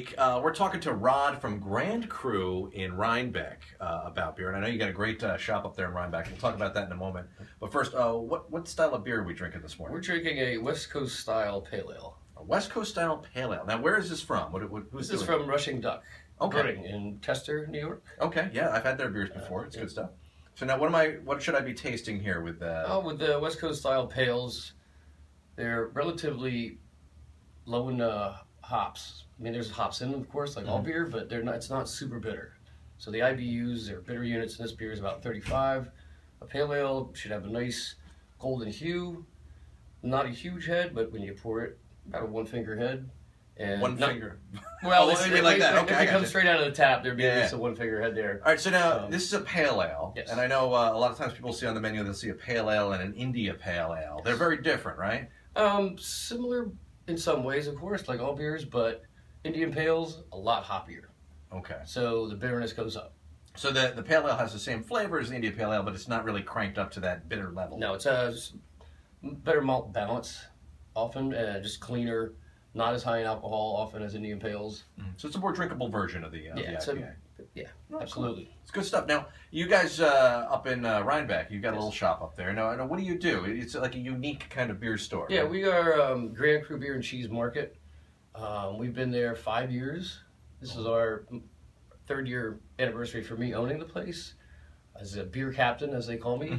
week, we're talking to Rod from Grand Cru in Rhinebeck about beer. And I know you got a great shop up there in Rhinebeck. We'll talk about that in a moment. But first, what style of beer are we drinking this morning? We're drinking a West Coast style pale ale. A West Coast style pale ale. Now, where is this from? Who's This is doing from Rushing Duck Brewing in Chester, New York. Okay, yeah, I've had their beers before. It's good stuff. So now, what should I be tasting here with? With the West Coast style pales, they're relatively low in hops. I mean, there's hops in them, of course, like all beer, but they're not. It's not super bitter. So the IBUs, their bitter units in this beer is about 35. A pale ale should have a nice golden hue, not a huge head, but when you pour it, about a one-finger head. And one finger. Well, it's like that. Okay, if it comes straight out of the tap, there'd be just a one-finger head there. All right, so now this is a pale ale, yes. And I know a lot of times people see on the menu they'll see a pale ale and an India pale ale. Yes. They're very different, right? Similar in some ways, of course, like all beers, but Indian pales a lot hoppier. Okay. So the bitterness goes up. So the pale ale has the same flavor as the India pale ale, but it's not really cranked up to that bitter level. No, it's a better malt balance, often, just cleaner. Not as high in alcohol often as Indian pales. So it's a more drinkable version of the IPA. Absolutely. Cool. It's good stuff. Now, you guys up in Rhinebeck, you've got a little shop up there. Now, what do you do? It's like a unique kind of beer store. Yeah, we are Grand Cru Beer and Cheese Market. We've been there 5 years. This is our third-year anniversary for me owning the place as a beer captain, as they call me.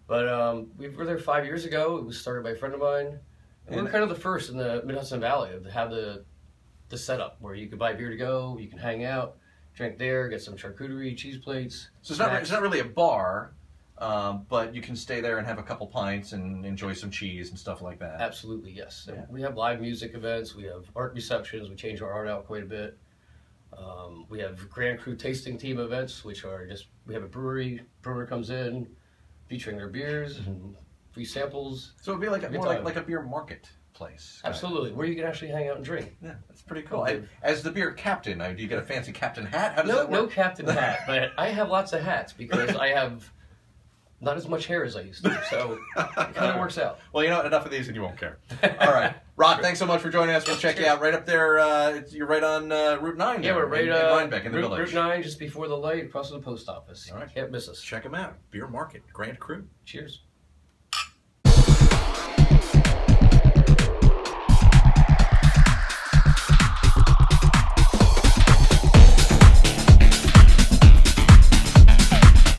But we were there 5 years ago. It was started by a friend of mine. And we're kind of the first in the Mid-Hudson Valley to have the setup where you can buy beer to go, you can hang out, drink there, get some charcuterie, cheese plates. So it's not really a bar, but you can stay there and have a couple pints and enjoy some cheese and stuff like that. Absolutely, yes. Yeah. We have live music events, we have art receptions, we change our art out quite a bit. We have Grand Cru tasting team events, which are we have a brewer comes in, featuring their beers and free samples. So it'd be like more like a beer market place. Absolutely, where you can actually hang out and drink. Yeah, that's pretty cool. As the beer captain, do you get a fancy captain hat? How does that work? No captain hat, but I have lots of hats because I have not as much hair as I used to, so it kind of works out. Well, you know, enough of these and you won't care. All right. Rod, thanks so much for joining us. We'll check you out right up there. You're right on Route 9. Yeah, we're right in Rhinebeck, in the village. Route 9, just before the light, across from the post office. All right. Can't miss us. Check them out. Beer Market, Grand Cru. Cheers.